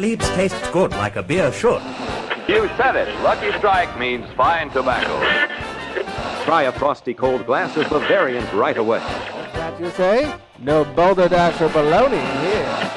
sleeps tastes good like a beer should. You said it. Lucky Strike means fine tobacco. Try a frosty cold glass of Bavarian right away. What's that you say? No boulder dash or baloney here.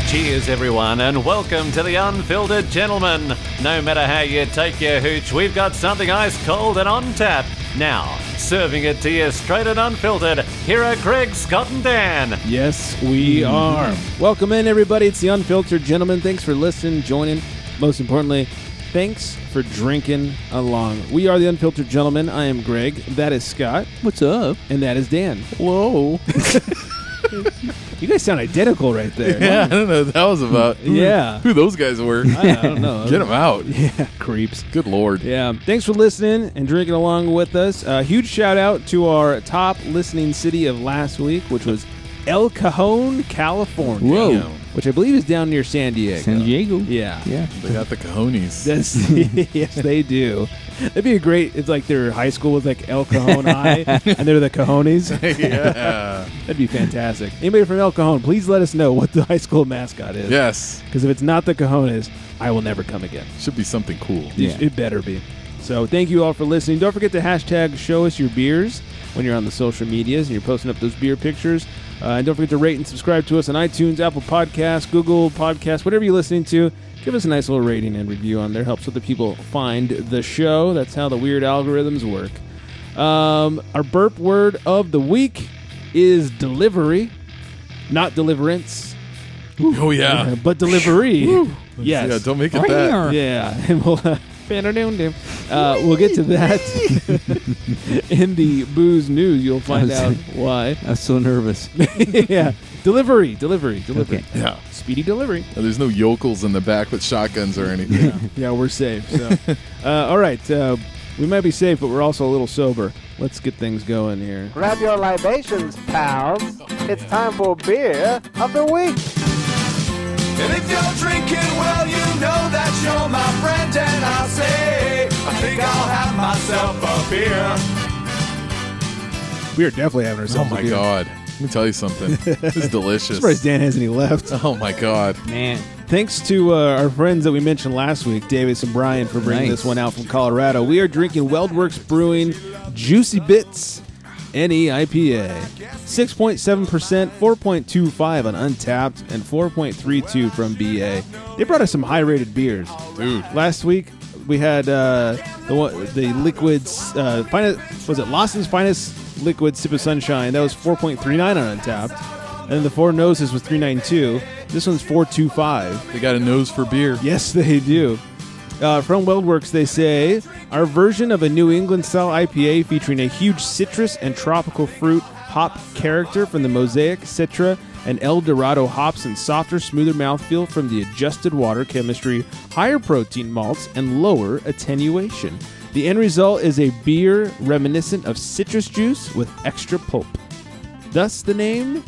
Cheers, everyone, and welcome to the Unfiltered Gentleman. No matter how you take your hooch, we've got something ice cold and on tap. Now, serving it to you straight and unfiltered, here are Greg, Scott, and Dan. Yes, we are. Welcome in, everybody. It's the Unfiltered Gentleman. Thanks for listening, joining. Most importantly, thanks for drinking along. We are the Unfiltered Gentleman. I am Greg. That is Scott. What's up? And that is Dan. Hello. You guys sound identical right there. Yeah, I don't know what that was about. Who those guys were. I don't know. Get them out. Yeah, creeps. Good Lord. Yeah. Thanks for listening and drinking along with us. Huge shout out to our top listening city of last week, which was El Cajon, California. Whoa. Which I believe is down near San Diego. San Diego. Yeah. Yeah. They got the cojones. Yes, they do. That'd be a great, it's like their high school was like El Cajon High, and they're the Cajones. Yeah. That'd be fantastic. Anybody from El Cajon, please let us know what the high school mascot is. Yes. Because if it's not the Cajones, I will never come again. Should be something cool. Yeah. It better be. So thank you all for listening. Don't forget to hashtag show us your beers when you're on the social medias and you're posting up those beer pictures. And don't forget to rate and subscribe to us on iTunes, Apple Podcasts, Google Podcasts, whatever you're listening to. Give us a nice little rating and review on there. Helps other people find the show. That's how the weird algorithms work. Our burp word of the week is delivery, not deliverance. Oh, yeah. But delivery. Yes. Yeah, don't make it that. Yeah. And we'll get to that in the booze news. You'll find out why. I'm so nervous. Yeah. Delivery. Okay. Yeah. Speedy delivery. There's no yokels in the back with shotguns or anything. Yeah, we're safe. So, all right. We might be safe, but we're also a little sober. Let's get things going here. Grab your libations, pals. It's time for beer of the week. And if you're drinking, well, you know that you're my friend. And I'll say, I think I'll have myself a beer. We are definitely having ourselves Oh, my a beer. God. Let me tell you something. This is delicious. I'm surprised Dan has any left. Oh, my God. Man. Thanks to our friends that we mentioned last week, Davis and Brian, for bringing this one out from Colorado. We are drinking WeldWerk's Brewing Juicy Bits NE IPA. 6.7%, 4.25 on Untapped, and 4.32 from BA. They brought us some high-rated beers. Dude. Last week, we had the liquids, finest, was it Lawson's Finest Liquid Sip of Sunshine? That was 4.39 on Untapped. And then the Four Noses was 3.92. This one's 4.25. They got a nose for beer. Yes, they do. From WeldWerk's, they say, our version of a New England-style IPA featuring a huge citrus and tropical fruit hop character from the Mosaic, Citra, and El Dorado hops and softer, smoother mouthfeel from the adjusted water chemistry, higher protein malts, and lower attenuation. The end result is a beer reminiscent of citrus juice with extra pulp. Thus the name,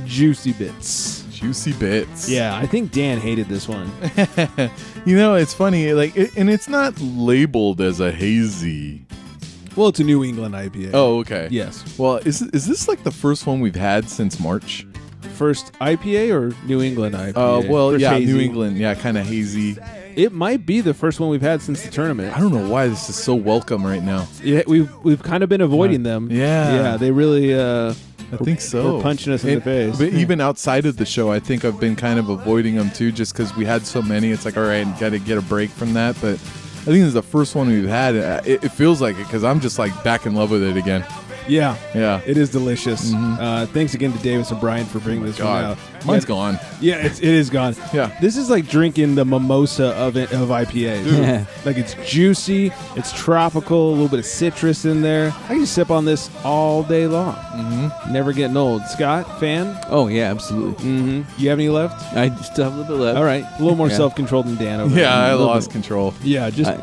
Juicy Bits. Juicy Bits. Yeah, I think Dan hated this one. You know, it's funny, and it's not labeled as a hazy. Well, it's a New England IPA. Oh, okay. Yes. Well, is this like the first one we've had since March? First IPA or New England IPA? Well, First yeah, hazy. New England. Yeah, kind of hazy. It might be the first one we've had since the tournament. I don't know why this is so welcome right now. Yeah, we've kind of been avoiding them. Yeah. They really. I think so. We're punching us in the face. But even outside of the show, I think I've been kind of avoiding them too, just because we had so many. It's like, all right, got to get a break from that. But I think this is the first one we've had. It feels like it because I'm just like back in love with it again. Yeah. Yeah. It is delicious. Mm-hmm. Thanks again to Davis and Brian for bringing this one out. Mine's gone. Yeah, it is gone. Yeah. This is like drinking the mimosa of IPAs. Yeah. Like it's juicy, it's tropical, a little bit of citrus in there. I can sip on this all day long. Mm-hmm. Never getting old. Scott, fan? Oh, yeah, absolutely. Mm-hmm. You have any left? I still have a little bit left. All right. A little more self-controlled than Dan over there. Yeah, I lost control. Yeah, just... I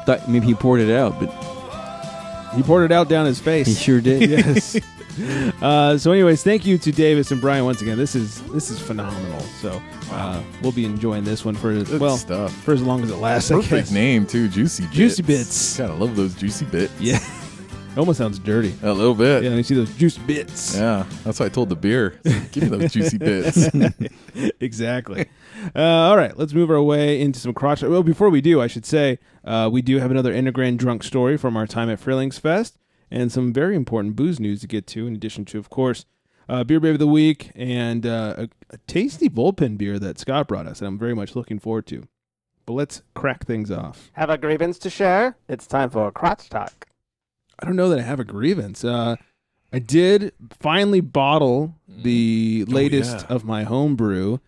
thought maybe he poured it out, but he poured it out down his face. he sure did. Yes. So anyways, thank you to Davis and Brian once again. This is phenomenal. So we'll be enjoying this one for stuff. for as long as it lasts. I Perfect guess. name too, Juicy Bits. Juicy Bits. Gotta love those juicy bits. Yeah. It almost sounds dirty. A little bit. Yeah, you see those juice bits. Yeah, that's what I told the beer. Give me those juicy bits. Exactly. All right, let's move our way into some crotch. Well, before we do, I should say we do have another Integran drunk story from our time at Freelings Fest and some very important booze news to get to, in addition to, of course, Beer Babe of the Week and a tasty bullpen beer that Scott brought us, and I'm very much looking forward to. But let's crack things off. Have a grievance to share? It's time for crotch talk. I don't know that I have a grievance. I did finally bottle the latest of my homebrew.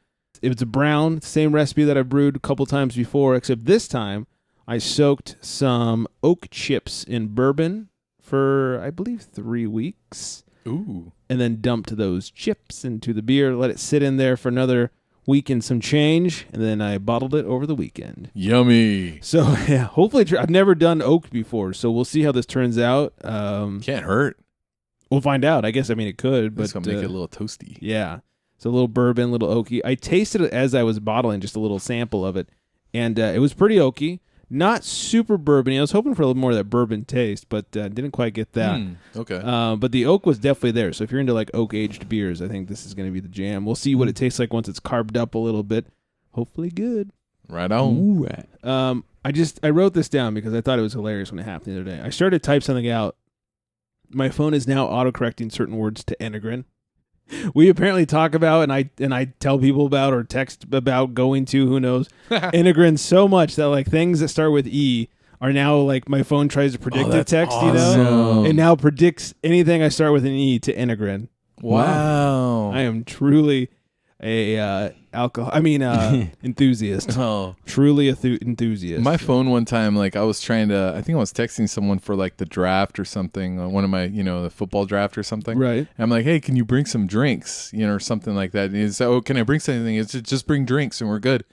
It's a brown, same recipe that I brewed a couple times before, except this time I soaked some oak chips in bourbon for, I believe, 3 weeks. Ooh. And then dumped those chips into the beer, let it sit in there for another week and some change, and then I bottled it over the weekend. Yummy. So, yeah, hopefully, I've never done oak before, so we'll see how this turns out. Can't hurt. We'll find out. I guess, I mean, it could, but It's going to make it a little toasty. Yeah. So a little bourbon, a little oaky. I tasted it as I was bottling, just a little sample of it, and it was pretty oaky. Not super bourbony. I was hoping for a little more of that bourbon taste, but didn't quite get that. Okay. But the oak was definitely there. So if you're into like oak-aged beers, I think this is going to be the jam. We'll see what it tastes like once it's carved up a little bit. Hopefully good. Right on. Ooh. I wrote this down because I thought it was hilarious when it happened the other day. I started to type something out. My phone is now autocorrecting certain words to Enegrin. We apparently talk about and I tell people about or text about going to, who knows, Enegrin so much that like things that start with E are now like my phone tries to predict a text, awesome. you know, and now predicts anything I start with an E to Enegrin. Wow. I am truly a enthusiast. Oh. Truly enthusiast. My phone one time, like I was trying to, I think I was texting someone for like the draft or something, one of my, the football draft or something. Right. And I'm like, hey, can you bring some drinks, or something like that. And he's like, oh, can I bring something? It's just bring drinks and we're good.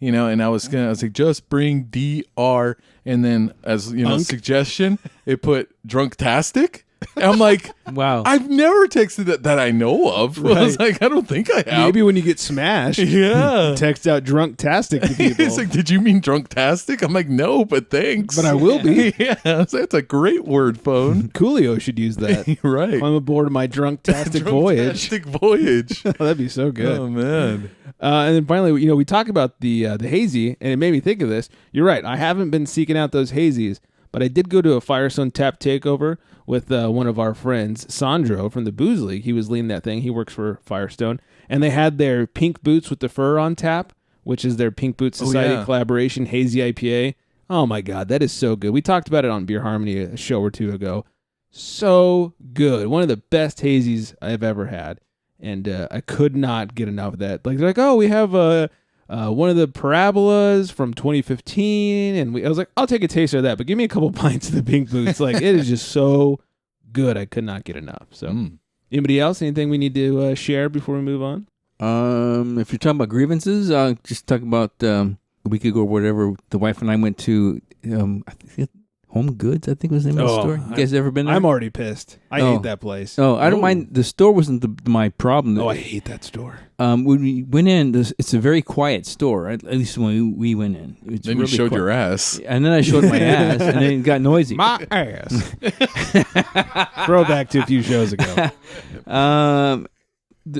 And I was like, just bring DR. And then as, suggestion, it put drunktastic. And I'm like, wow, I've never texted that I know of. Right. I was like, I don't think I have. Maybe when you get smashed, text out drunk-tastic to people. It's like, did you mean drunk-tastic? I'm like, no, but thanks. But I will be. Yeah, so that's a great word, phone. Coolio should use that. Right. I'm aboard of my drunk-tastic voyage. Drunk-tastic voyage. Oh, that'd be so good. Oh, man. And then finally, we talk about the Hazy, and it made me think of this. You're right. I haven't been seeking out those Hazies, but I did go to a Firestone Tap Takeover with one of our friends, Sandro, from the Booze League. He was leading that thing. He works for Firestone. And they had their Pink Boots with the Fur on tap, which is their Pink Boots Society collaboration, Hazy IPA. Oh, my God. That is so good. We talked about it on Beer Harmony a show or two ago. So good. One of the best Hazies I've ever had. And I could not get enough of that. Like, they're like, oh, we have one of the Parabolas from 2015, and I was like, I'll take a taste of that, but give me a couple pints of the Pink Boots. Like, it is just so good. I could not get enough. So, anybody else? Anything we need to share before we move on? If you're talking about grievances, just talk about a week ago or whatever. The wife and I went to I think Home Goods, I think was the name of the store. You guys ever been there? I'm already pissed. I hate that place. Oh, I don't mind. The store wasn't my problem. Oh, I hate that store. When we went in, it's a very quiet store, at least when we went in. It's then really you showed quiet. your ass. And then I showed my ass, and then it got noisy. My ass. Throwback to a few shows ago.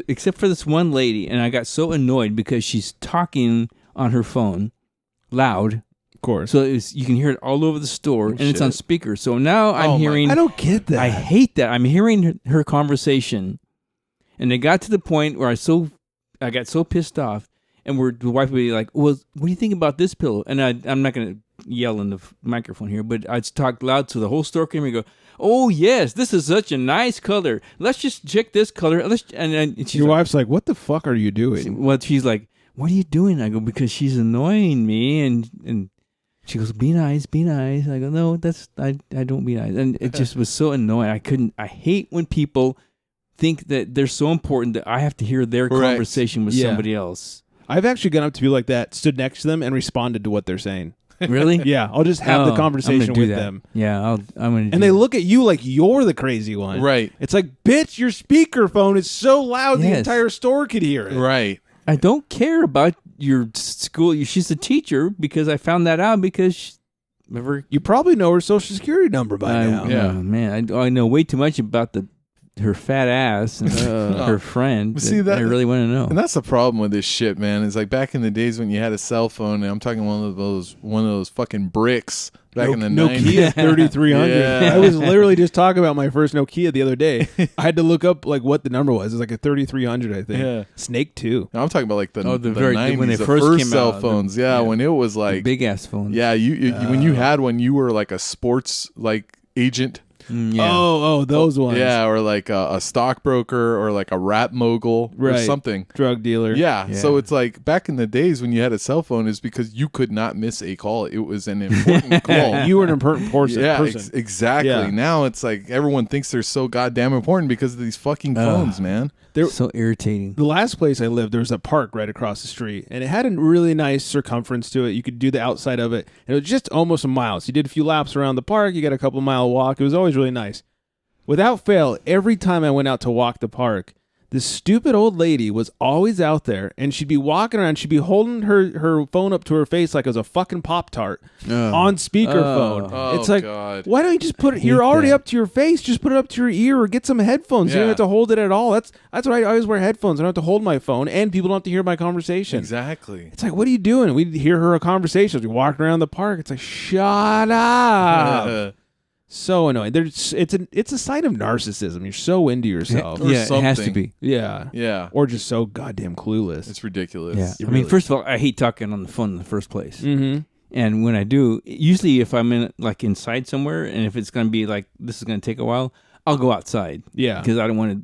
Except for this one lady, and I got so annoyed because she's talking on her phone loud. Course. So you can hear it all over the store, and it's on speaker. So now I'm hearing... I don't get that. I hate that. I'm hearing her conversation, and it got to the point where I got so pissed off, and the wife would be like, well, what do you think about this pillow? And I'm not going to yell in the microphone here, but I'd talk loud so the whole store came and go, oh, yes, this is such a nice color. Let's just check this color. And your wife's like, what the fuck are you doing? Well, she's like, what are you doing? I go, because she's annoying me, and she goes, be nice, be nice. I go, no, I don't be nice. And it just was so annoying. I hate when people think that they're so important that I have to hear their conversation with somebody else. I've actually gone up to people like that, stood next to them, and responded to what they're saying. Really? Yeah, I'll just have the I'm conversation gonna do with that. them. Yeah, I'm going to. And they look at you like you're the crazy one. Right. It's like, bitch, your speakerphone is so loud the Yes. entire store could hear it. Right. I don't care about your school. She's a teacher because I found that out because You probably know her social security number by now. Yeah. Oh, man, I know way too much about her fat ass and her friend. See, that I really want to know. And that's the problem with this shit, man. It's like back in the days when you had a cell phone, and I'm talking one of those fucking bricks back in the 90s. Nokia 3300. Yeah. I was literally just talking about my first Nokia the other day. I had to look up like what the number was. It was like a 3300, I think. Yeah. Snake 2. No, I'm talking about like the 90s, when they the first came cell out, phones. When it was like big ass phone. Yeah, you when you had one, you were like a sports like agent. Yeah. Oh, those ones. Yeah, or like a stockbroker or like a rap mogul or something. Drug dealer. Yeah. So it's like back in the days when you had a cell phone is because you could not miss a call. It was an important call. You were an important person. Yeah, person. exactly. Yeah. Now it's like everyone thinks they're so goddamn important because of these fucking phones, man. There- So irritating. The last place I lived, there was a park right across the street, and it had a really nice circumference to it. You could do the outside of it, and it was just almost a mile. So you did a few laps around the park, you got a couple mile walk. It was always really nice. Without fail, every time I went out to walk the park, this stupid old lady was always out there, and she'd be walking around. She'd be holding her phone up to her face like it was a fucking Pop-Tart on speakerphone. Oh, it's like, God. why don't you just put it? You're already up to your face. Just put it up to your ear or get some headphones. You don't have to hold it at all. That's why I always wear headphones. I don't have to hold my phone, and people don't have to hear my conversation. Exactly. It's like, what are you doing? We'd hear her conversation. We walking around the park. It's like, shut up. So annoying. It's a sign of narcissism. You're so into yourself. Or Yeah, it has to something. be. Yeah. Yeah. Or just so goddamn clueless. It's ridiculous. Yeah. I mean, first of all, I hate talking on the phone in the first place. Mm-hmm. And when I do, usually if I'm inside somewhere, and if it's going to be like this is going to take a while, I'll go outside. Yeah. Because I don't want to.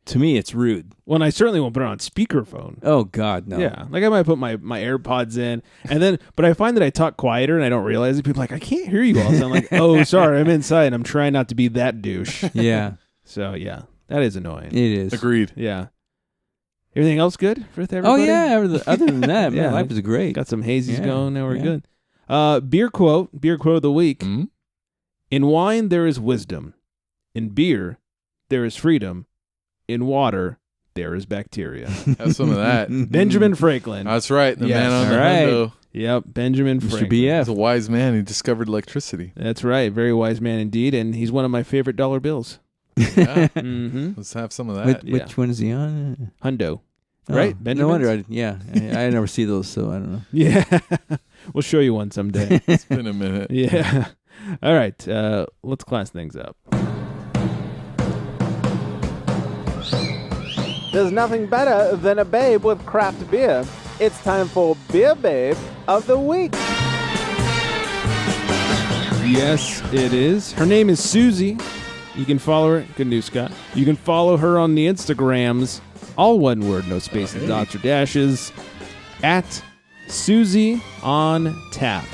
To me, it's rude. Well, and I certainly won't put it on speakerphone. Oh God, no. Yeah, like I might put my AirPods in, and then, but I find that I talk quieter, and I don't realize it. People are like, I can't hear you all. So I'm like, oh, sorry, I'm inside, and I'm trying not to be that douche. Yeah. So yeah, that is annoying. It is. Agreed. Yeah. Everything else good with everybody? Oh yeah. Other than that, Yeah. man, life is great. Got some hazies Yeah, going. Now we're yeah. good. Beer quote of the week. Mhm. In wine there is wisdom. In beer there is freedom. In water there is bacteria. Have some of that. Benjamin Franklin. That's right. The Yes. man on the All right. window. Yep, Benjamin Mr. Franklin. He's BF. a wise man who discovered electricity. That's right. Very wise man indeed, and he's one of my favorite dollar bills. Yeah. Mm-hmm. Let's have some of that. Which one is he on? Hundo. Oh, Right? No Benjamin's? wonder. I never see those, so I don't know. Yeah. We'll show you one someday. It's been a minute. Yeah. All right. Let's class things up. There's nothing better than a babe with craft beer. It's time for Beer Babe of the Week. Yes, it is. Her name is Susie. You can follow her. Good news, Scott. You can follow her on the Instagrams. All one word, no spaces, dots, or dashes. At Susie on Tap.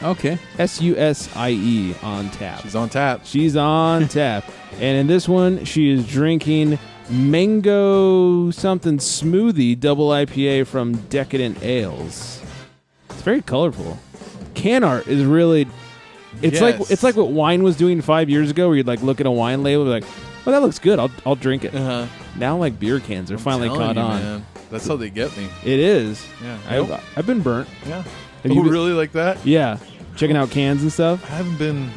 Okay. SUSIE on tap. She's on tap. She's on tap. And in this one, she is drinking mango something smoothie double IPA from Decadent Ales. It's very colorful. Can art is really it's Yes. like what wine was doing 5 years ago where you'd like look at a wine label and be like, well, that looks good. I'll drink it. Uh-huh. Now like beer cans are finally Telling caught you, on. man. That's how they get me. It is. Yeah. I've been burnt. Yeah. Have you Oh, been- really like that? Yeah. Checking out cans and stuff. I haven't been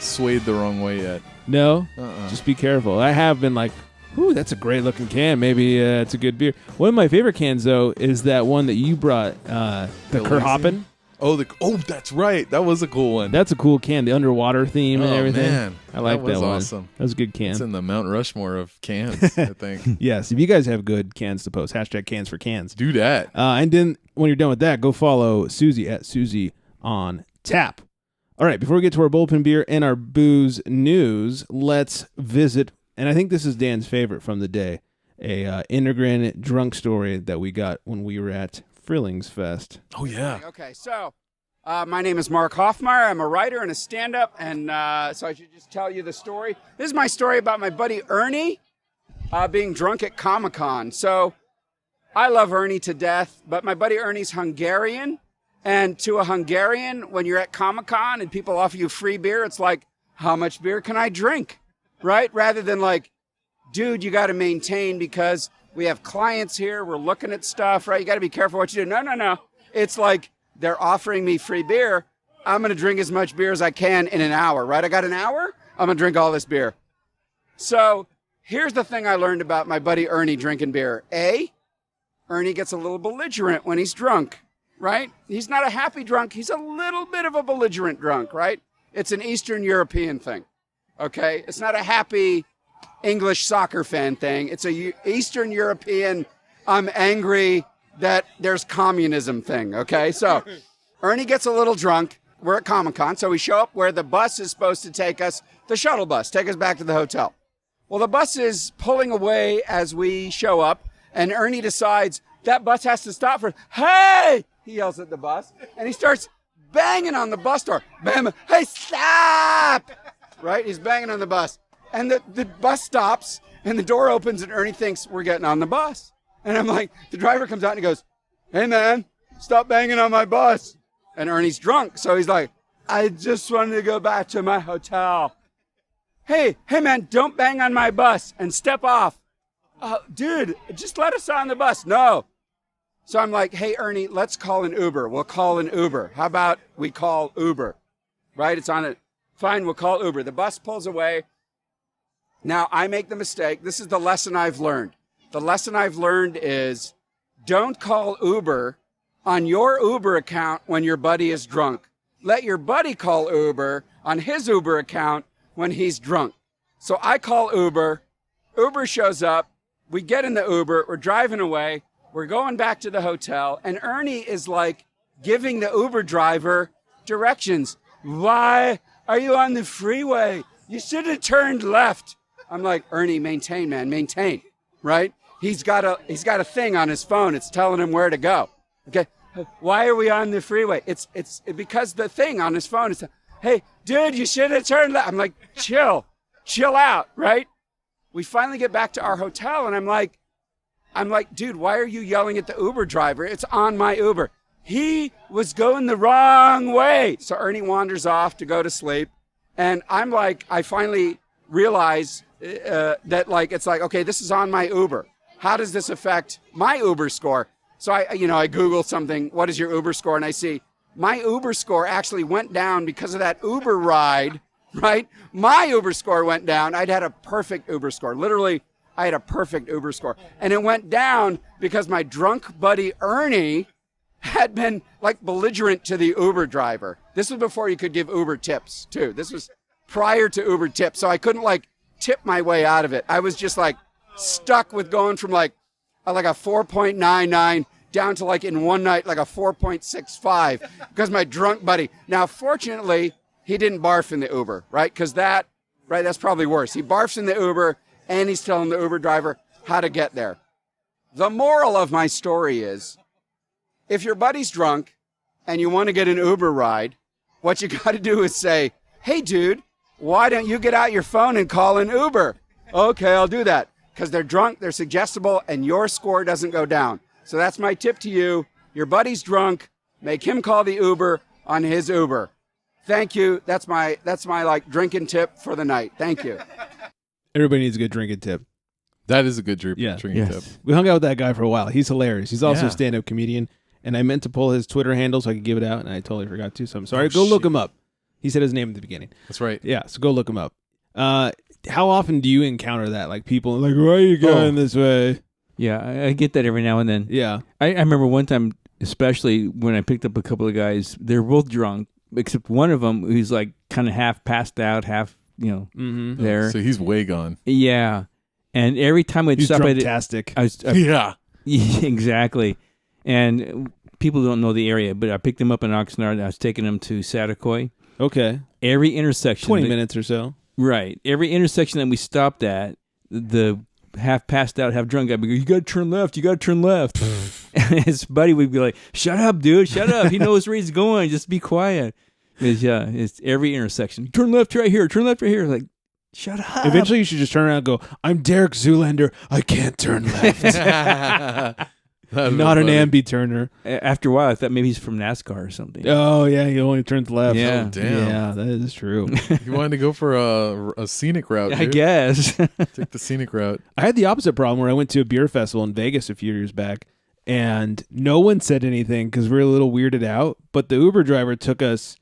swayed the wrong way yet. No? Uh-uh. Just be careful. I have been like, ooh, that's a great looking can. Maybe it's a good beer. One of my favorite cans, though, is that one that you brought, the Kerhoppen. Oh, that's right. That was a cool one. That's a cool can. The underwater theme and Oh, everything. man. I like That was one. awesome. That was a good can. It's in the Mount Rushmore of cans, I think. Yes. If you guys have good cans to post, hashtag cans for cans. Do that. And then when you're done with that, go follow Susie at Susie on Tap. All right, before we get to our Bullpen Beer and our booze news, let's visit, and I think this is Dan's favorite from the day, a Integrin drunk story that we got when we were at Frillings Fest. Oh, yeah. Okay, so my name is Mark Hoffmeier. I'm a writer and a stand-up, and so I should just tell you the story. This is my story about my buddy Ernie being drunk at Comic-Con. So I love Ernie to death, but my buddy Ernie's Hungarian, And to a Hungarian, when you're at Comic-Con and people offer you free beer, it's like, how much beer can I drink? Right? Rather than like, dude, you got to maintain because we have clients here. We're looking at stuff, right? You got to be careful what you do. No. It's like they're offering me free beer. I'm going to drink as much beer as I can in an hour, right? I got an hour. I'm going to drink all this beer. So here's the thing I learned about my buddy Ernie drinking beer. Ernie gets a little belligerent when he's drunk, right? He's not a happy drunk. He's a little bit of a belligerent drunk, right? It's an Eastern European thing, okay? It's not a happy English soccer fan thing. It's a Eastern European, I'm angry that there's communism thing, okay? So Ernie gets a little drunk. We're at Comic-Con, so we show up where the bus is supposed to take us, the shuttle bus, take us back to the hotel. Well, the bus is pulling away as we show up, and Ernie decides that bus has to stop for, hey! He yells at the bus, and he starts banging on the bus door. Bam! Hey, stop! Right? He's banging on the bus. And the bus stops, and the door opens, and Ernie thinks we're getting on the bus. And I'm like, the driver comes out, and he goes, hey, man, stop banging on my bus. And Ernie's drunk, so he's like, I just wanted to go back to my hotel. Hey, man, don't bang on my bus and step off. Dude, just let us on the bus. No. So I'm like, hey, Ernie, let's call an Uber. We'll call an Uber. How about we call Uber? Right? It's on it. Fine, we'll call Uber. The bus pulls away. Now, I make the mistake. This is the lesson I've learned. The lesson I've learned is don't call Uber on your Uber account when your buddy is drunk. Let your buddy call Uber on his Uber account when he's drunk. So I call Uber. Uber shows up. We get in the Uber. We're driving away. We're going back to the hotel. And Ernie is like giving the Uber driver directions. Why are you on the freeway? You should have turned left. I'm like, Ernie, maintain, man, maintain. Right? He's got a thing on his phone. It's telling him where to go. Okay. Why are we on the freeway? It's because the thing on his phone is, hey, dude, you should have turned left. I'm like, chill out, right? We finally get back to our hotel, and I'm like, dude, why are you yelling at the Uber driver? It's on my Uber. He was going the wrong way. So Ernie wanders off to go to sleep, and I'm like, I finally realize that like it's like, okay, this is on my Uber. How does this affect my Uber score? So I Google something, what is your Uber score? And I see my Uber score actually went down because of that Uber ride, right? My Uber score went down. I'd had a perfect Uber score. Literally, I had a perfect Uber score. And it went down because my drunk buddy Ernie had been like belligerent to the Uber driver. This was before you could give Uber tips too. This was prior to Uber tips. So I couldn't like tip my way out of it. I was just like stuck with going from like a 4.99 down to like in one night like a 4.65 because my drunk buddy. Now, fortunately, he didn't barf in the Uber, right? Because that's probably worse. He barfs in the Uber and he's telling the Uber driver how to get there. The moral of my story is if your buddy's drunk and you want to get an Uber ride, what you got to do is say, hey, dude, why don't you get out your phone and call an Uber? Okay, I'll do that. Because they're drunk, they're suggestible, and your score doesn't go down. So that's my tip to you. Your buddy's drunk. Make him call the Uber on his Uber. Thank you. That's my like drinking tip for the night. Thank you. Everybody needs a good drinking tip. That is a good drinking tip. We hung out with that guy for a while. He's hilarious. He's also a stand-up comedian. And I meant to pull his Twitter handle so I could give it out, and I totally forgot to. So I'm sorry. Go look him up. He said his name at the beginning. That's right. Yeah, so go look him up. How often do you encounter that? Like people like, why are you going this way? Yeah, I get that every now and then. Yeah. I remember one time, especially when I picked up a couple of guys, they're both drunk, except one of them who's like kind of half passed out, half, there. So he's way gone. Yeah. And every time we'd stop at it. Yeah. Exactly. And people don't know the area, but I picked them up in Oxnard and I was taking them to Satakoy. Okay. Every intersection. 20 minutes or so. Right. Every intersection that we stopped at, the half passed out, half drunk guy would go, you got to turn left. You got to turn left. And his buddy would be like, shut up, dude. Shut up. He knows where he's going. Just be quiet. It's every intersection. Turn left right here. Turn left right here. Like, shut up. Eventually you should just turn around and go, I'm Derek Zoolander. I can't turn left. not an ambi turner. After a while, I thought maybe he's from NASCAR or something. Oh yeah, he only turns left. Yeah. Oh, damn. Yeah, that is true. You wanted to go for a scenic route, I dude. guess. Take the scenic route. I had the opposite problem where I went to a beer festival in Vegas a few years back, and no one said anything because we were a little weirded out. But the Uber driver took us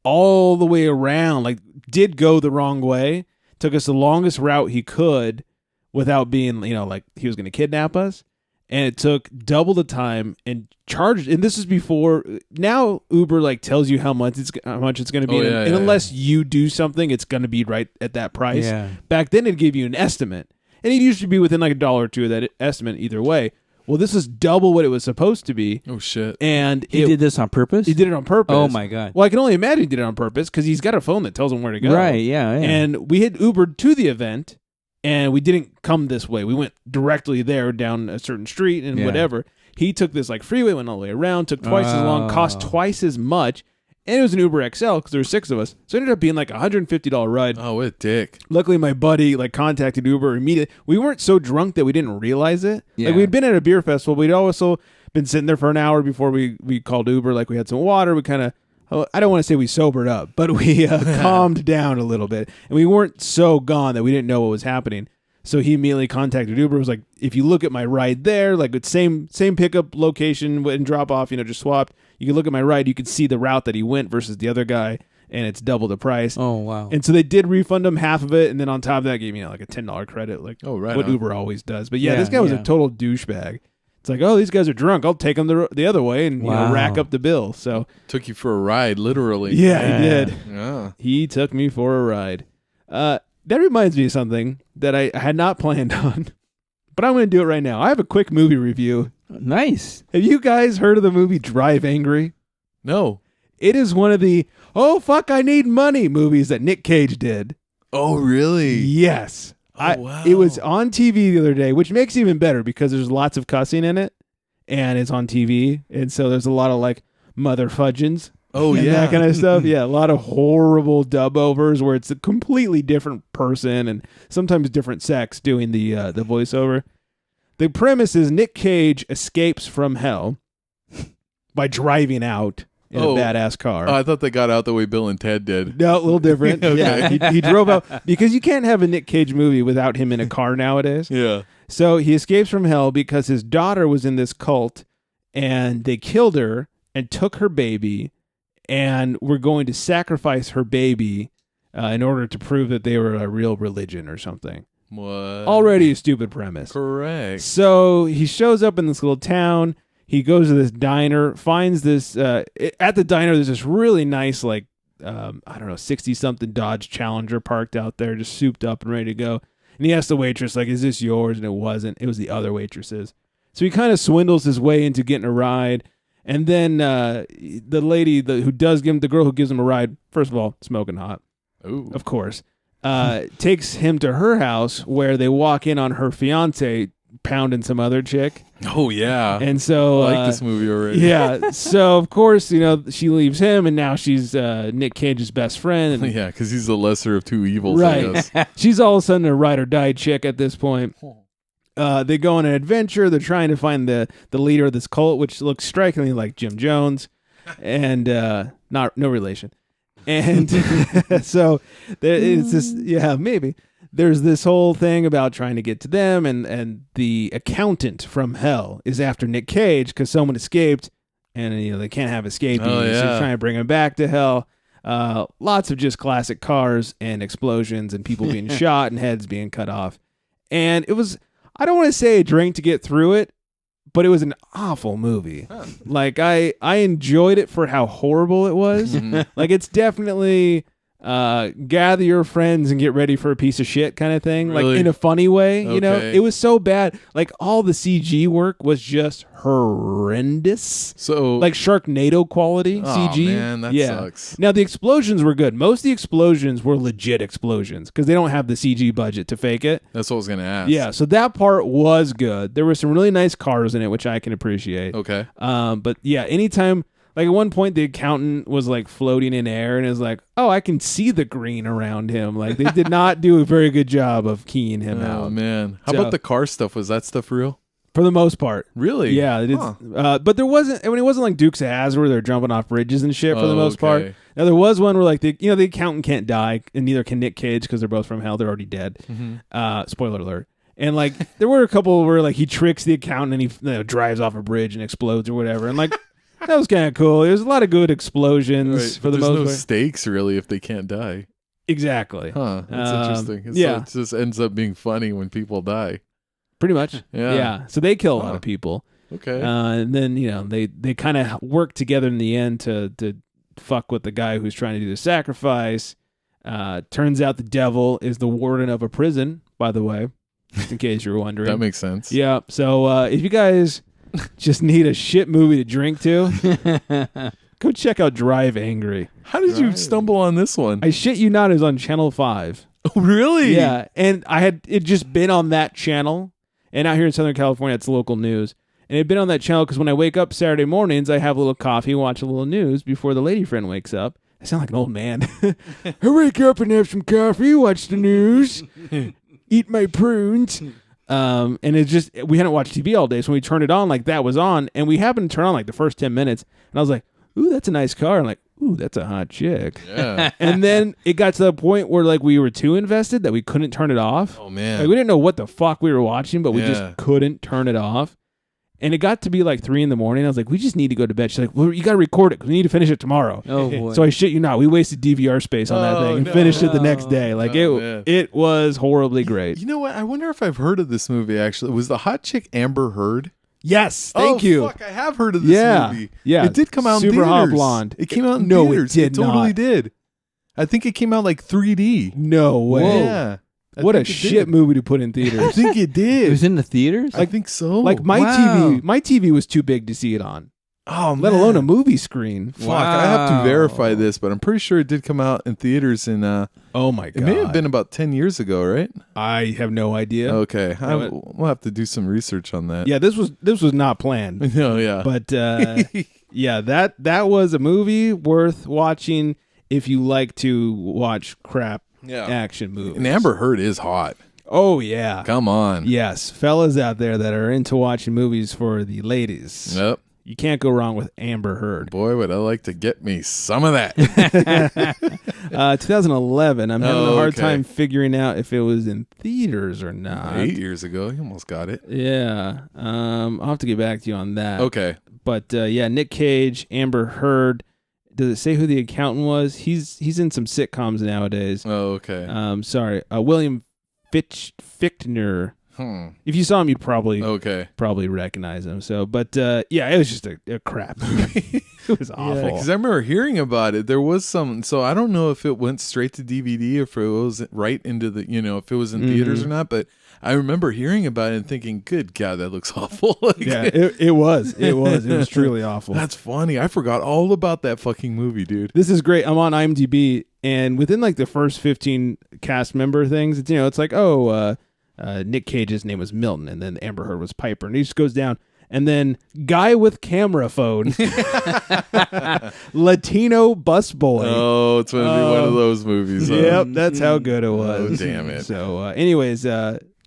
all the way around, like did go the wrong way, took us the longest route he could without being, like he was going to kidnap us. And it took double the time and charged. And this is before. Now Uber like tells you how much it's going to be, and unless you do something, it's going to be right at that price. Yeah. Back then, it'd give you an estimate, and it'd usually be within like $1 or $2 of that estimate either way. Well, this is double what it was supposed to be. Oh shit! And he did this on purpose. He did it on purpose. Oh my god! Well, I can only imagine he did it on purpose because he's got a phone that tells him where to go. Right? Yeah. And we had Ubered to the event. And we didn't come this way. We went directly there down a certain street and whatever. He took this like freeway, went all the way around, took twice as long, cost twice as much. And it was an Uber XL because there were 6 of us. So it ended up being like a $150 ride. Oh, what a dick. Luckily, my buddy like contacted Uber immediately. We weren't so drunk that we didn't realize it. Yeah. Like we'd been at a beer festival. We'd also been sitting there for an hour before we called Uber. Like we had some water. We kind of, I don't want to say we sobered up, but we calmed down a little bit. And we weren't so gone that we didn't know what was happening. So he immediately contacted Uber. Was like, if you look at my ride there, like it's same pickup location and drop off, just swapped. You can look at my ride. You can see the route that he went versus the other guy, and it's double the price. Oh wow! And so they did refund him half of it, and then on top of that, gave me like a $10 credit, like right what on. Uber always does. But this guy was a total douchebag. It's like, oh, these guys are drunk. I'll take them the other way and rack up the bill. So took you for a ride, literally. Yeah, he did. Yeah. He took me for a ride. That reminds me of something that I had not planned on, but I'm going to do it right now. I have a quick movie review. Nice. Have you guys heard of the movie Drive Angry? No. It is one of the, oh, fuck, I need money movies that Nick Cage did. Oh, really? Yes. Wow. It was on TV the other day, which makes it even better because there's lots of cussing in it, and it's on TV, and so there's a lot of like mother fudgins. Oh, and yeah. that kind of stuff. Yeah, a lot of horrible dub overs where it's a completely different person and sometimes different sex doing the voiceover. The premise is Nick Cage escapes from hell by driving out in a badass car. Oh, I thought they got out the way Bill and Ted did. No, a little different. Okay. Yeah, he drove out because you can't have a Nick Cage movie without him in a car nowadays. Yeah. So he escapes from hell because his daughter was in this cult and they killed her and took her baby. And we're going to sacrifice her baby in order to prove that they were a real religion or something. What? Already a stupid premise. Correct. So he shows up in this little town. He goes to this diner, finds this... at the diner, there's this really nice, like, 60-something Dodge Challenger parked out there, just souped up and ready to go. And he asked the waitress, like, is this yours? And it wasn't. It was the other waitress's. So he kind of swindles his way into getting a ride. And then the lady who does give him, the girl who gives him a ride, first of all, smoking hot, Ooh. of course, takes him to her house where they walk in on her fiance pounding some other chick. Oh, yeah. And so I like this movie already. Yeah. So, of course, she leaves him, and now she's Nick Cage's best friend. And, Yeah, because he's the lesser of two evils, I right. guess. She's all of a sudden a ride or die chick at this point. They go on an adventure. They're trying to find the leader of this cult, which looks strikingly like Jim Jones, and no relation. And so it's this, maybe there's this whole thing about trying to get to them, and the accountant from hell is after Nick Cage because someone escaped, and they can't have escapees. Oh, yeah. So they're trying to bring him back to hell. Lots of just classic cars and explosions and people being shot and heads being cut off. And it was, I don't want to say a drink to get through it, but it was an awful movie. Huh. Like I enjoyed it for how horrible it was. Like it's definitely gather your friends and get ready for a piece of shit kind of thing. Really? Like in a funny way, Okay. It was so bad. Like all the CG work was just horrendous. So like Sharknado quality CG. Man, that sucks. Now the explosions were good. Most of the explosions were legit explosions because they don't have the CG budget to fake it. That's what I was going to ask. Yeah, so that part was good. There were some really nice cars in it, which I can appreciate. Okay. But yeah, anytime, like at one point, the accountant was like floating in air, and it was like, oh, I can see the green around him. Like they did not do a very good job of keying him out. Oh man, how So- about the car stuff? Was that stuff real? For the most part. Really? Yeah. But there wasn't, it wasn't like Dukes of Hazzard where they're jumping off bridges and shit for the most part. Now, there was one where like the accountant can't die, and neither can Nick Cage because they're both from hell. They're already dead. Spoiler alert. And like there were a couple where like he tricks the accountant and he drives off a bridge and explodes or whatever. And like that was kind of cool. There's a lot of good explosions for the most part. There's no stakes really if they can't die. Exactly. Huh. That's interesting. Yeah. So it just ends up being funny when people die. Pretty much. Yeah. So they kill a lot of people. Okay. And then, they kind of work together in the end to fuck with the guy who's trying to do the sacrifice. Turns out the devil is the warden of a prison, by the way, just in case you were wondering. That makes sense. Yeah. So if you guys just need a shit movie to drink to, go check out Drive Angry. How did you stumble on this one? I shit you not, it was on Channel 5. Oh, really? Yeah. And it just been on that channel. And out here in Southern California, it's local news. And it had been on that channel because when I wake up Saturday mornings, I have a little coffee, watch a little news before the lady friend wakes up. I sound like an old man. I wake up and have some coffee, watch the news, eat my prunes. And it's just, we hadn't watched TV all day, so when we turned it on, like that was on. And we happened to turn on like the first 10 minutes. And I was like, ooh, that's a nice car. I'm like, ooh, that's a hot chick. Yeah. And then it got to the point where like we were too invested that we couldn't turn it off. Oh, man. Like, we didn't know what the fuck we were watching, but we just couldn't turn it off. And it got to be like 3 a.m. I was like, we just need to go to bed. She's like, well, you got to record it because we need to finish it tomorrow. Oh, boy. So I shit you not. We wasted DVR space on that thing and finished it the next day. Like it was horribly great. You know what? I wonder if I've heard of this movie, actually. Was the hot chick Amber Heard? Yes, thank you. Fuck, I have heard of this movie. Yeah. It did come out in Super theaters. hot blonde. It came out in No, theaters. it did totally not. did. I think it came out like 3D. No way. Whoa. Yeah. What a shit movie to put in theaters. I think it did. It was in the theaters? I think so. Like my TV was too big to see it on. Oh, let alone a movie screen. Fuck, I have to verify this, but I'm pretty sure it did come out in theaters in oh my god. It may have been about 10 years ago, right? I have no idea. Okay. We'll have to do some research on that. Yeah, this was not planned. No, yeah. But yeah, that was a movie worth watching if you like to watch crap action movies. And Amber Heard is hot. Oh yeah. Come on. Yes, fellas out there that are into watching movies for the ladies. Yep. You can't go wrong with Amber Heard. Boy, would I like to get me some of that. 2011. I'm having a hard time figuring out if it was in theaters or not. 8 years ago. You almost got it. Yeah. I'll have to get back to you on that. Okay. But yeah, Nick Cage, Amber Heard. Does it say who the accountant was? He's in some sitcoms nowadays. Oh, okay. Sorry. William Fichtner. If you saw him, you'd probably recognize him. So, but yeah, it was just a crap movie. It was awful. Because I remember hearing about it. There was some. So I don't know if it went straight to DVD or if it was right into the, if it was in theaters or not. But I remember hearing about it and thinking, "Good God, that looks awful." Yeah, it was. It was truly awful. That's funny. I forgot all about that fucking movie, dude. This is great. I'm on IMDb, and within like the first 15 cast member things, it's it's like Nick Cage's name was Milton, and then Amber Heard was Piper, and he just goes down. And then guy with camera phone, Latino busboy. Oh, it's going to be one of those movies. Huh? Yep, that's how good it was. Oh, damn it. So anyways,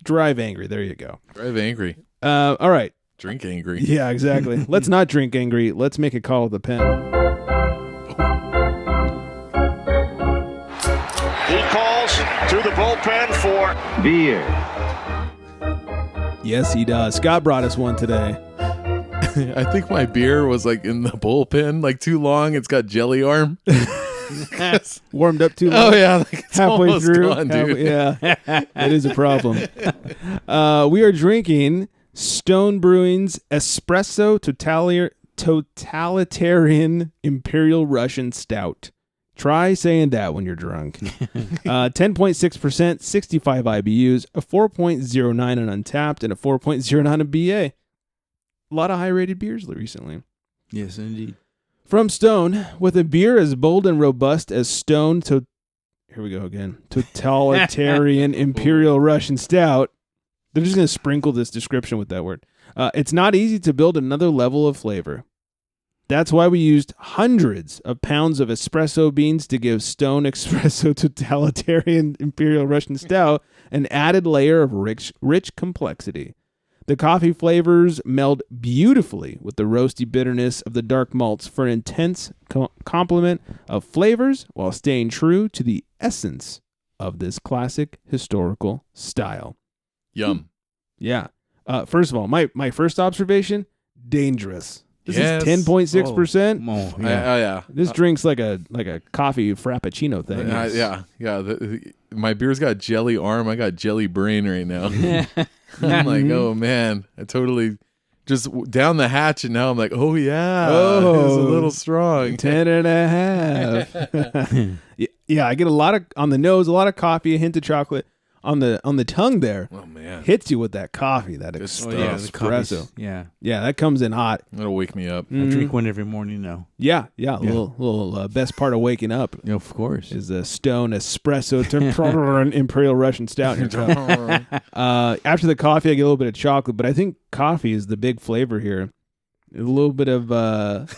Drive Angry. There you go. Drive Angry. All right. Drink angry. Yeah, exactly. Let's not drink angry. Let's make a call with the pen. He calls to the bullpen for beer. Yes, he does. Scott brought us one today. I think my beer was like in the bullpen, like too long. It's got jelly arm. Warmed up too long. Oh yeah, like it's halfway through. Gone, dude. Yeah, that is a problem. We are drinking Stone Brewing's Espresso Totalitarian Imperial Russian Stout. Try saying that when you're drunk. 10.6%, 65 IBUs, a 4.09 on Untapped, and a 4.09 on BA. A lot of high-rated beers recently. Yes, indeed. From Stone, with a beer as bold and robust as Stone here we go again. Totalitarian Imperial Russian Stout. They're just going to sprinkle this description with that word. It's not easy to build another level of flavor. That's why we used hundreds of pounds of espresso beans to give Stone Espresso Totalitarian Imperial Russian Stout an added layer of rich complexity. The coffee flavors meld beautifully with the roasty bitterness of the dark malts for an intense complement of flavors while staying true to the essence of this classic historical style. Yum. Yeah. First of all, my first observation, dangerous. This Yes. is 10.6%. Oh, Yeah. This drink's like a coffee frappuccino thing. Yeah. My beer's got jelly arm. I got jelly brain right now. I'm like, oh man, I totally just down the hatch, and now I'm like, oh yeah, it was a little strong. 10.5. Yeah, I get a lot of on the nose, a lot of coffee, a hint of chocolate on the tongue there. Oh man, hits you with that coffee, that espresso. Yeah. Yeah, that comes in hot. That'll wake me up. I drink one every morning now. Yeah. Little best part of waking up. Yeah, of course. Is a Stone Espresso Totalitarian Imperial Russian Stout in your cup. After the coffee, I get a little bit of chocolate, but I think coffee is the big flavor here. A little bit of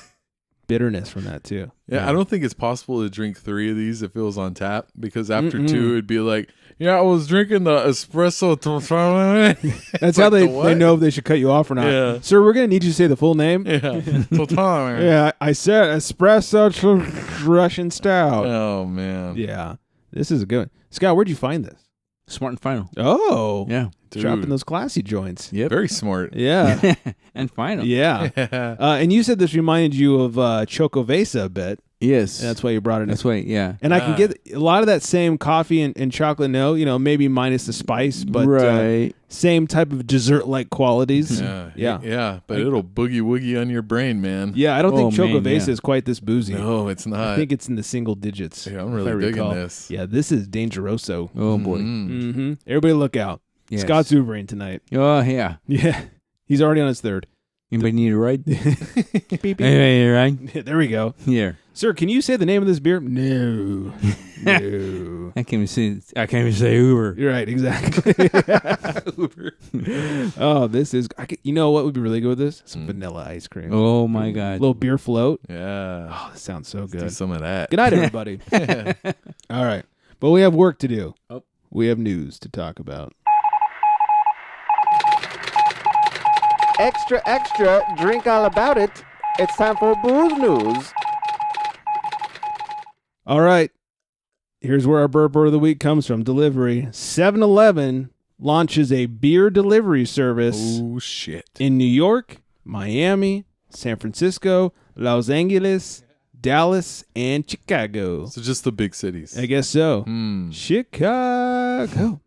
bitterness from that too. Yeah, I don't think it's possible to drink 3 of these if it was on tap, because after 2 it'd be like, yeah, I was drinking the Espresso Totalitarian. That's how they know if they should cut you off or not. Yeah. Sir, we're going to need you to say the full name. Yeah, Totalitarian. Yeah, I said Espresso Russian Stout. Oh man. Yeah, this is a good one. Scott, where'd you find this? Smart and Final. Oh. Yeah. Shopping those classy joints. Yep. Very smart. Yeah. And Final. Yeah. And you said this reminded you of Chocovesa a bit. Yes. And that's why you brought it in. That's why, yeah. And I can get a lot of that same coffee and chocolate note, maybe minus the spice, but right. Same type of dessert-like qualities. Yeah. But it'll boogie-woogie on your brain, man. Yeah, I don't think Chocovesa is quite this boozy. No, it's not. I think it's in the single digits. Yeah, I'm really digging this. Yeah, this is Dangeroso. Oh, boy. Mm-hmm. Everybody look out. Yes. Scott's Ubering tonight. Oh, yeah. Yeah. He's already on his third. Anybody need a ride? Beep, beep. Anybody need a ride? There we go. Here. Sir, can you say the name of this beer? No. No. I can't even say Uber. You're right, exactly. Uber. Oh, this is... you know what would be really good with this? Some vanilla ice cream. Oh, my God. A little beer float. Yeah. Oh, this sounds so good. Do some of that. Good night, everybody. All right. But we have work to do. Oh. We have news to talk about. Extra, extra, drink all about it. It's time for booze news. All right. Here's where our burp of the week comes from. Delivery. 7-Eleven launches a beer delivery service. Oh, shit. In New York, Miami, San Francisco, Los Angeles, Dallas, and Chicago. So just the big cities. I guess so. Chicago.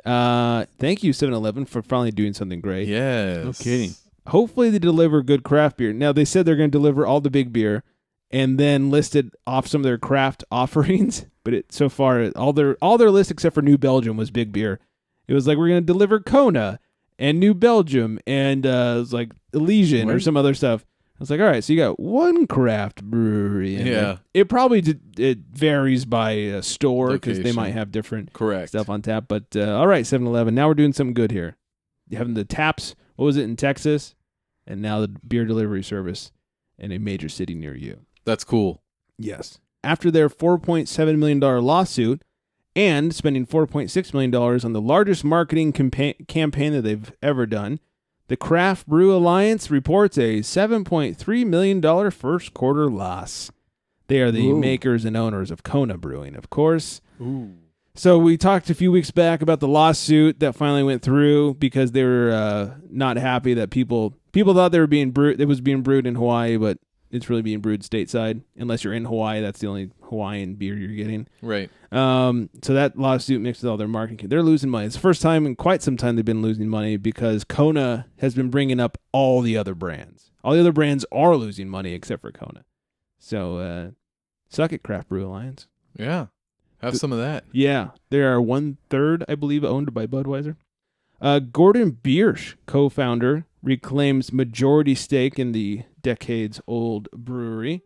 Thank you, 7-Eleven, for finally doing something great. Yes. No kidding. Hopefully they deliver good craft beer. Now, they said they're going to deliver all the big beer and then listed off some of their craft offerings. But so far, all their list except for New Belgium was big beer. It was like, we're going to deliver Kona and New Belgium and it was like Elysian or some other stuff. I was like, all right, so you got one craft brewery. And it probably it varies by store because they might have different stuff on tap. But all right, 7-Eleven, now we're doing something good here. You're having the taps, what was it, in Texas? And now the beer delivery service in a major city near you. That's cool. Yes. After their $4.7 million lawsuit and spending $4.6 million on the largest marketing campaign that they've ever done, the Craft Brew Alliance reports a $7.3 million first quarter loss. They are the makers and owners of Kona Brewing, of course. Ooh. So we talked a few weeks back about the lawsuit that finally went through because they were not happy that people thought they were being brewed. It was being brewed in Hawaii, but it's really being brewed stateside. Unless you're in Hawaii, that's the only Hawaiian beer you're getting. Right. So that lawsuit mixed with all their marketing. They're losing money. It's the first time in quite some time they've been losing money because Kona has been bringing up all the other brands. All the other brands are losing money except for Kona. So suck it, Craft Brew Alliance. Yeah. Have some of that. Yeah. They are 1/3, I believe, owned by Budweiser. Gordon Biersch, co-founder, reclaims majority stake in the decades-old brewery.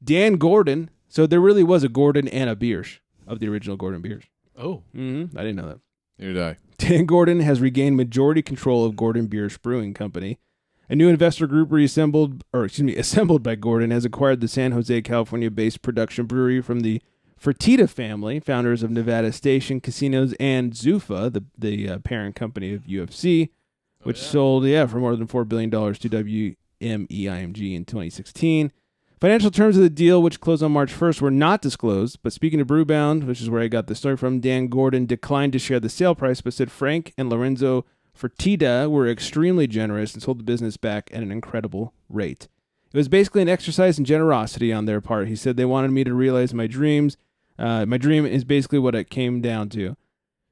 Dan Gordon, so there really was a Gordon and a Biersch of the original Gordon Biersch. Oh. Mm-hmm. I didn't know that. Neither did I. Dan Gordon has regained majority control of Gordon Biersch Brewing Company. A new investor group assembled by Gordon has acquired the San Jose, California-based production brewery from the Fertitta family, founders of Nevada Station Casinos and Zuffa, the parent company of UFC, which sold, for more than $4 billion to WMEIMG in 2016. Financial terms of the deal, which closed on March 1st, were not disclosed, but speaking to Brewbound, which is where I got the story from, Dan Gordon declined to share the sale price, but said Frank and Lorenzo Fertitta were extremely generous and sold the business back at an incredible rate. It was basically an exercise in generosity on their part. He said they wanted me to realize my dreams. My dream is basically what it came down to.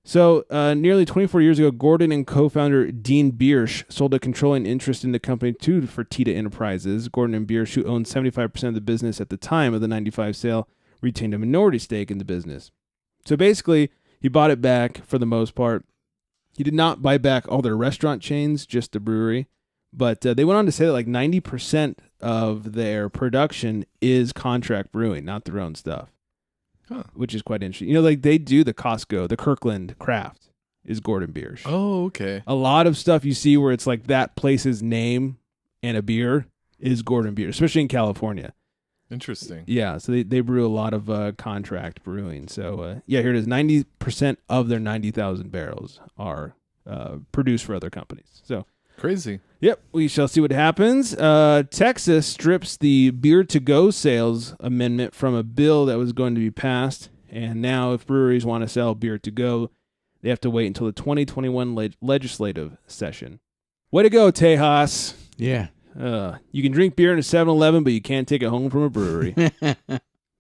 So, nearly 24 years ago, Gordon and co-founder Dean Biersch sold a controlling interest in the company to Fertitta Enterprises. Gordon and Biersch, who owned 75% of the business at the time of the 95 sale, retained a minority stake in the business. So basically, he bought it back for the most part. He did not buy back all their restaurant chains, just the brewery. But they went on to say that like 90% of their production is contract brewing, not their own stuff. Huh. Which is quite interesting. You know, like they do the Costco, the Kirkland craft is Gordon Biersch. Oh, okay. A lot of stuff you see where it's like that place's name and a beer is Gordon Biersch, especially in California. Interesting. Yeah, so they brew a lot of contract brewing. So, here it is. 90% of their 90,000 barrels are produced for other companies. So crazy. Yep, we shall see what happens. Texas strips the beer-to-go sales amendment from a bill that was going to be passed, and now if breweries want to sell beer-to-go, they have to wait until the 2021 legislative session. Way to go, Tejas. Yeah. You can drink beer in a 7-Eleven, but you can't take it home from a brewery.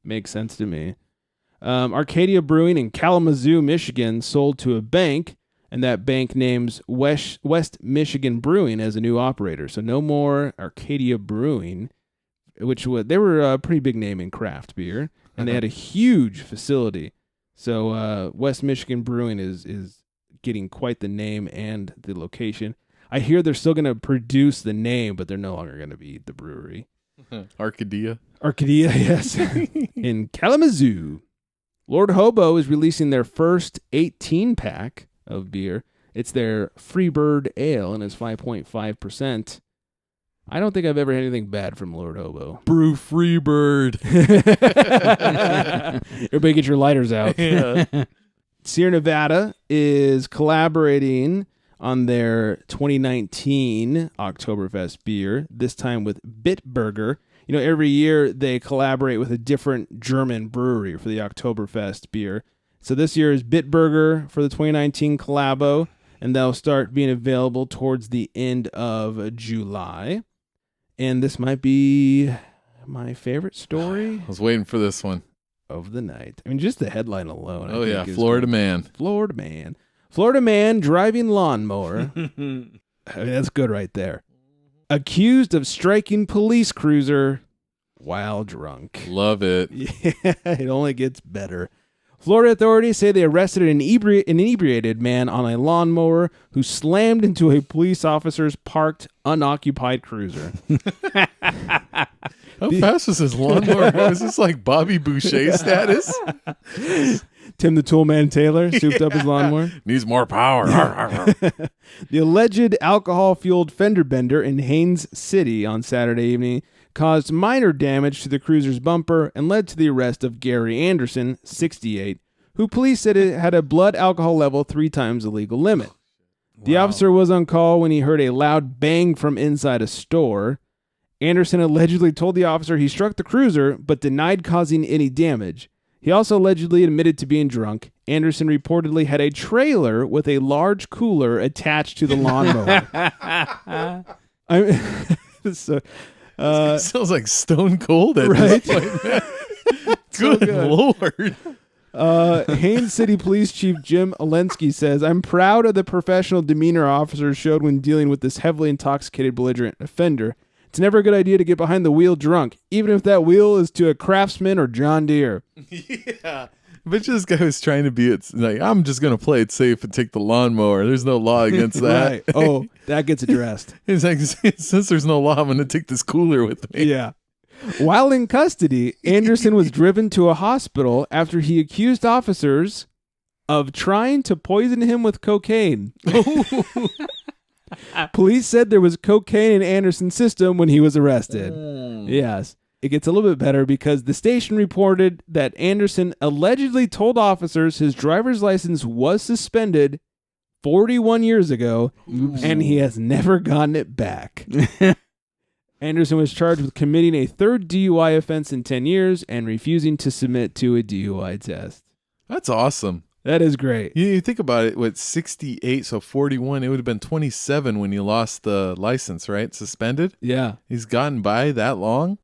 Makes sense to me. Arcadia Brewing in Kalamazoo, Michigan, sold to a bank, and that bank names West Michigan Brewing as a new operator. So no more Arcadia Brewing, they were a pretty big name in craft beer, and they had a huge facility. So West Michigan Brewing is getting quite the name and the location. I hear they're still going to produce the name, but they're no longer going to be the brewery. Arcadia, yes. In Kalamazoo. Lord Hobo is releasing their first 18-pack of beer. It's their Freebird Ale, and it's 5.5%. I don't think I've ever had anything bad from Lord Hobo. Brew Freebird. Everybody get your lighters out. Yeah. Sierra Nevada is collaborating on their 2019 Oktoberfest beer, this time with Bitburger. You know, every year they collaborate with a different German brewery for the Oktoberfest beer. So this year is Bitburger for the 2019 collabo, and they'll start being available towards the end of July. And this might be my favorite story. I was waiting for this one. Of the night. I mean, just the headline alone. Oh, yeah. Florida man. Florida man driving lawnmower. I mean, that's good right there. Accused of striking police cruiser while drunk. Love it. Yeah, it only gets better. Florida authorities say they arrested an inebriated man on a lawnmower who slammed into a police officer's parked, unoccupied cruiser. How fast was his lawnmower? Was this like Bobby Boucher status? Tim the Toolman Taylor souped up his lawnmower. Needs more power. The alleged alcohol-fueled fender bender in Haines City on Saturday evening caused minor damage to the cruiser's bumper and led to the arrest of Gary Anderson, 68, who police said it had a blood alcohol level 3 times the legal limit. The officer was on call when he heard a loud bang from inside a store. Anderson allegedly told the officer he struck the cruiser, but denied causing any damage. He also allegedly admitted to being drunk. Anderson reportedly had a trailer with a large cooler attached to the lawnmower. Sounds like Stone Cold at right? this point, man. Good Lord. Haines City Police Chief Jim Olensky says, "I'm proud of the professional demeanor officers showed when dealing with this heavily intoxicated belligerent offender. It's never a good idea to get behind the wheel drunk, even if that wheel is to a Craftsman or John Deere." Yeah. But this guy was trying to be, it's like, I'm just going to play it safe and take the lawnmower. There's no law against that. Right. Oh, that gets addressed. It's like, since there's no law, I'm going to take this cooler with me. Yeah. While in custody, Anderson was driven to a hospital after he accused officers of trying to poison him with cocaine. Police said there was cocaine in Anderson's system when he was arrested. Yes. It gets a little bit better because the station reported that Anderson allegedly told officers his driver's license was suspended 41 years ago, and he has never gotten it back. Anderson was charged with committing a third DUI offense in 10 years and refusing to submit to a DUI test. That's awesome. That is great. You think about it, what, 68, so 41, it would have been 27 when you lost the license, right? Suspended? Yeah. He's gotten by that long?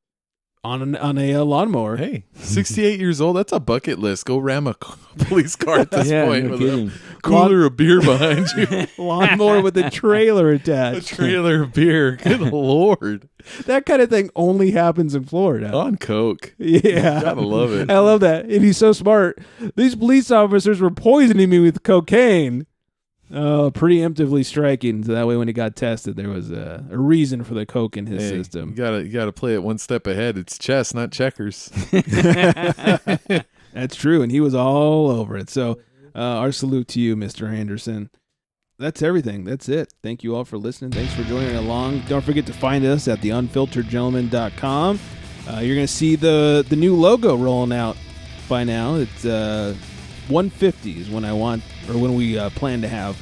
On a lawnmower. Hey, 68 years old, that's a bucket list. Go ram a police car at this point with a cooler of beer behind you. Lawnmower with a trailer attached. A trailer of beer. Good Lord. That kind of thing only happens in Florida. On coke. Yeah. Gotta love it. I love that. And he's so smart. These police officers were poisoning me with cocaine. Preemptively striking. So that way when he got tested, there was a reason for the coke in his system. You gotta play it one step ahead. It's chess, not checkers. That's true. And he was all over it. So our salute to you, Mr. Anderson. That's everything. That's it. Thank you all for listening. Thanks for joining along. Don't forget to find us at theunfilteredgentleman.com. You're going to see the new logo rolling out by now. It's 150 is when we plan to have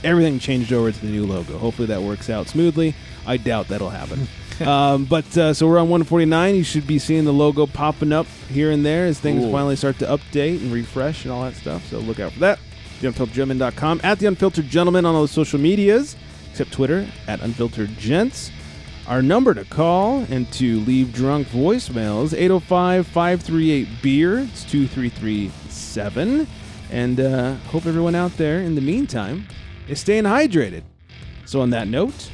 everything changed over to the new logo. Hopefully that works out smoothly. I doubt that'll happen. So we're on 149. You should be seeing the logo popping up here and there as things finally start to update and refresh and all that stuff. So look out for that. TheUnfilteredGentleman.com, at The Unfiltered Gentleman on all the social medias, except Twitter, at UnfilteredGents. Our number to call and to leave drunk voicemails, 805-538-BEER. It's 2337. And hope everyone out there in the meantime is staying hydrated. So on that note,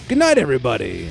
good night, everybody.